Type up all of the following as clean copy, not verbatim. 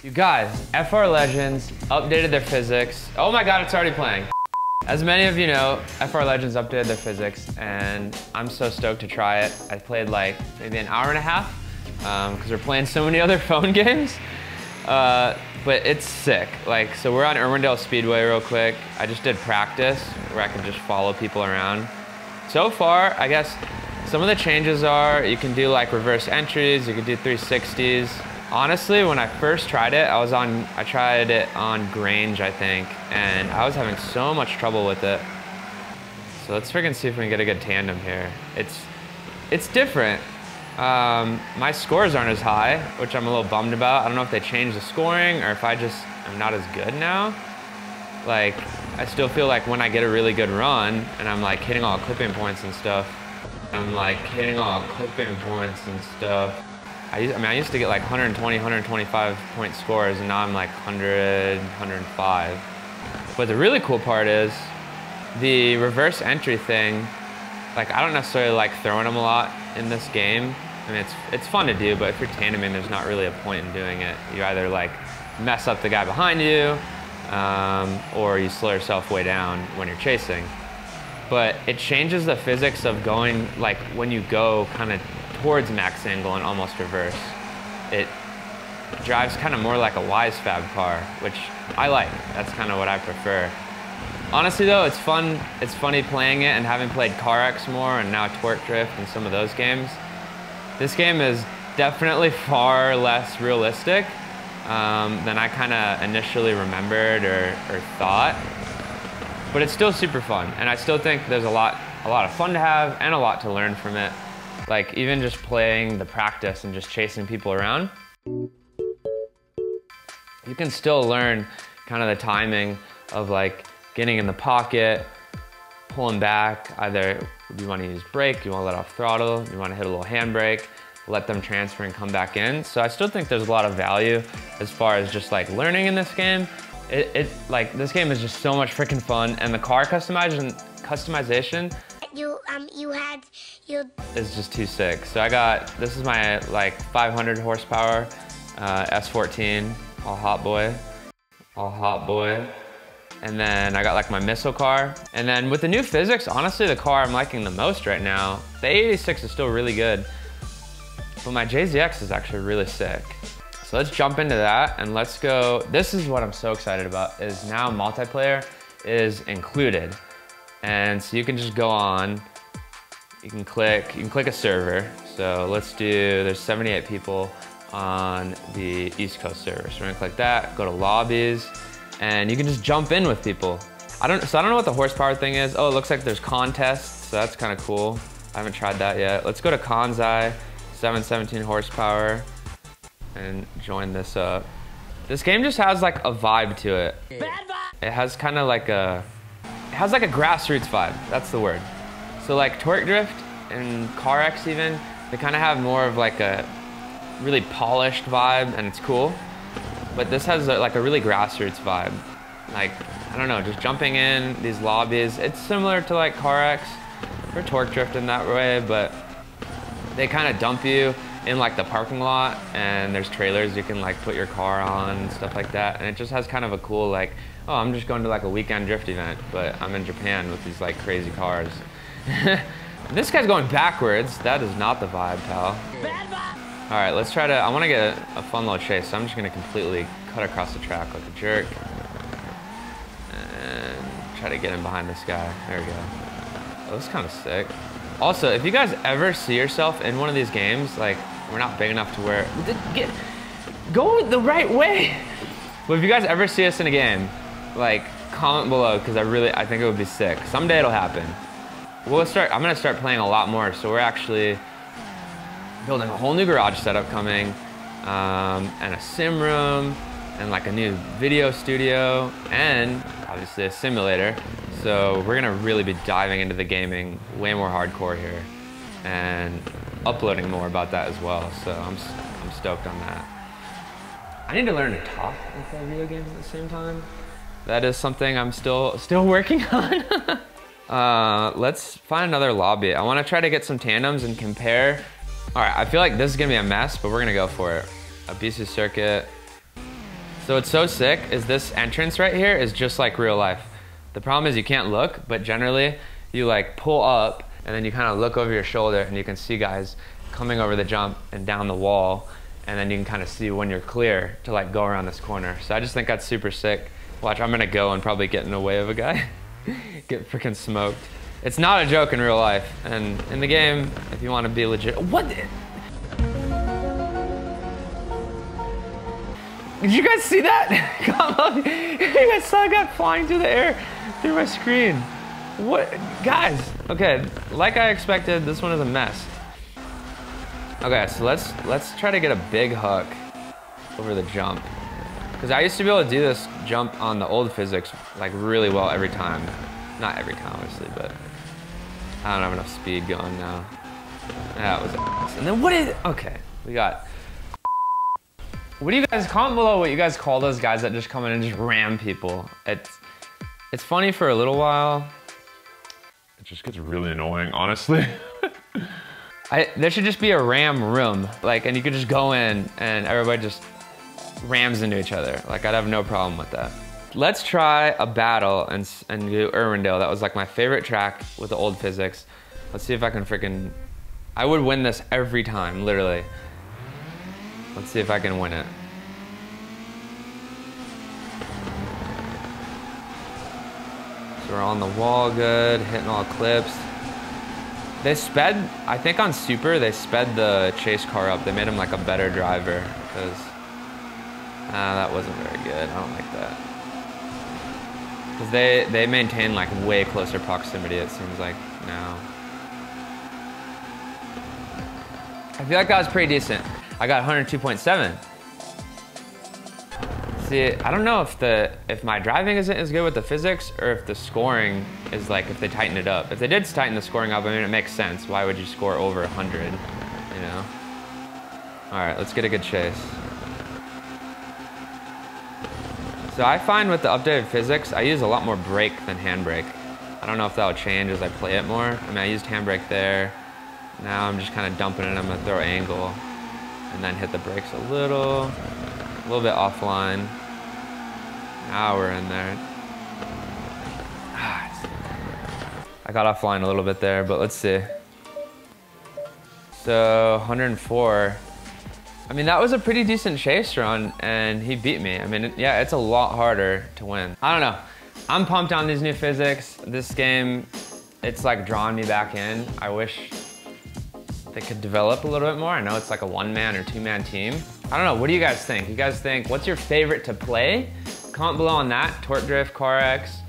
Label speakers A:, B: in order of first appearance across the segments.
A: You guys, FR Legends updated their physics. Oh my God, it's already playing. As many of you know, FR Legends updated their physics and I'm so stoked to try it. I played like maybe an hour and a half because we're playing so many other phone games. But it's sick. Like, so we're on Irwindale Speedway real quick. I just did practice where I can just follow people around. So far, I guess some of the changes are you can do like reverse entries, you can do 360s. Honestly, when I first tried it, I tried it on Grange, I think, and I was having so much trouble with it. So let's freaking see if we can get a good tandem here. It's different. My scores aren't as high, which I'm a little bummed about. I don't know if they changed the scoring or if I'm not as good now. Like, I still feel like when I get a really good run and I'm like hitting all clipping points and stuff, I used to get like 120, 125 point scores, and now I'm like 100, 105. But the really cool part is the reverse entry thing. Like, I don't necessarily like throwing them a lot in this game. I mean, it's fun to do, but if you're tandeming, there's not really a point in doing it. You either like mess up the guy behind you, or you slow yourself way down when you're chasing. But it changes the physics of going, like when you go kind of towards max angle and almost reverse. It drives kind of more like a wise fab car, which I like. That's kind of what I prefer. Honestly though, it's fun. It's funny playing it and having played Car X more and now Torque Drift and some of those games. This game is definitely far less realistic than I kind of initially remembered or thought. But it's still super fun, and I still think there's a lot of fun to have and a lot to learn from it. Like, even just playing the practice and just chasing people around, you can still learn kind of the timing of like getting in the pocket, pulling back. Either you want to use brake, you want to let off throttle, you want to hit a little handbrake, let them transfer and come back in. So I still think there's a lot of value as far as just like learning in this game. Like, this game is just so much freaking fun, and the car customization is just too sick. So this is my like 500 horsepower S14, all hot boy. And then I got like my missile car. And then with the new physics, honestly, the car I'm liking the most right now, the A86 is still really good, but my JZX is actually really sick. So let's jump into that and let's go. This is what I'm so excited about, is now multiplayer is included. And so you can just go on, you can click a server. So let's do, there's 78 people on the East Coast server. So we're gonna click that, go to lobbies, and you can just jump in with people. I don't know what the horsepower thing is. Oh, it looks like there's contests, so that's kind of cool. I haven't tried that yet. Let's go to Kanzai, 717 horsepower, and join this up. This game just has like a vibe to it. Bad vibe. It has kind of like a grassroots vibe. That's the word. So like Torque Drift and Car X even, they kind of have more of like a really polished vibe, and it's cool. But this has like a really grassroots vibe. Like, I don't know, just jumping in these lobbies. It's similar to like Car X or Torque Drift in that way, but they kind of dump you in like the parking lot, and there's trailers you can like put your car on and stuff like that. And it just has kind of a cool like, oh, I'm just going to like a weekend drift event, but I'm in Japan with these like crazy cars. This guy's going backwards. That is not the vibe, pal. All right, let's try to, I want to get a fun little chase, so I'm just going to completely cut across the track like a jerk. And try to get in behind this guy. There we go. Oh, that's kind of sick. Also, if you guys ever see yourself in one of these games, like, we're not big enough to where, go the right way. But if you guys ever see us in a game, like, comment below, because I think it would be sick. Someday it'll happen. I'm gonna start playing a lot more, so we're actually building a whole new garage setup coming, and a sim room, and like a new video studio, and obviously a simulator. So we're gonna really be diving into the gaming way more hardcore here, and uploading more about that as well. So I'm stoked on that. I need to learn to talk and play video games at the same time. That is something I'm still working on. Let's find another lobby. I want to try to get some tandems and compare. All right, I feel like this is gonna be a mess, but we're gonna go for it. A BC circuit. So what's so sick is this entrance right here is just like real life. The problem is you can't look, but generally you like pull up and then you kind of look over your shoulder and you can see guys coming over the jump and down the wall, and then you can kind of see when you're clear to like go around this corner. So I just think that's super sick. Watch, I'm gonna go and probably get in the way of a guy. Get freaking smoked. It's not a joke in real life, and in the game, if you want to be legit. What? Did you guys see that? Come on. You guys saw that flying through the air through my screen. What? Guys, okay, like I expected, this one is a mess. Okay, so let's try to get a big hook over the jump. Because I used to be able to do this jump on the old physics like really well every time. Not every time, obviously, but I don't have enough speed going now. That was ass. And then what is, okay, we got, what do you guys, comment below what you guys call those guys that just come in and just ram people. It's funny for a little while.
B: It just gets really annoying, honestly.
A: There should just be a ram room, like, and you could just go in and everybody just rams into each other. Like, I'd have no problem with that. Let's try a battle and do Irwindale. That was like my favorite track with the old physics. Let's see if I can freaking, I would win this every time, literally. Let's see if I can win it. So we're on the wall good, hitting all clips. They sped, I think on Super, they sped the chase car up. They made him like a better driver, because that wasn't very good. I don't like that. Because they maintain like way closer proximity, it seems like now. I feel like that was pretty decent. I got 102.7. See, I don't know if my driving isn't as good with the physics, or if the scoring is like, if they tighten it up. If they did tighten the scoring up, I mean, it makes sense. Why would you score over 100, you know? All right, let's get a good chase. So I find with the updated physics, I use a lot more brake than handbrake. I don't know if that'll change as I play it more. I mean, I used handbrake there. Now I'm just kind of dumping it. I'm gonna throw angle and then hit the brakes a little bit offline. Now we're in there. I got offline a little bit there, but let's see. So 104. I mean, that was a pretty decent chase run, and he beat me. I mean, yeah, it's a lot harder to win. I don't know. I'm pumped on these new physics. This game, it's like drawing me back in. I wish they could develop a little bit more. I know it's like a one-man or two-man team. I don't know, what do you guys think? You guys think, what's your favorite to play? Comment below on that. Torque Drift, CarX,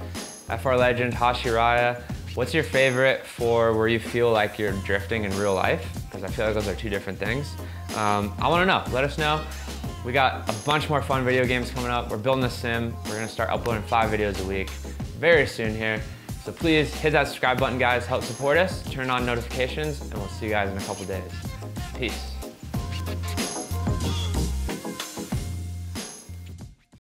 A: FR Legend, Hashiraya. What's your favorite for where you feel like you're drifting in real life? Because I feel like those are two different things. I wanna know, let us know. We got a bunch more fun video games coming up. We're building a sim. We're gonna start uploading 5 videos a week very soon here. So please hit that subscribe button, guys. Help support us, turn on notifications, and we'll see you guys in a couple days. Peace.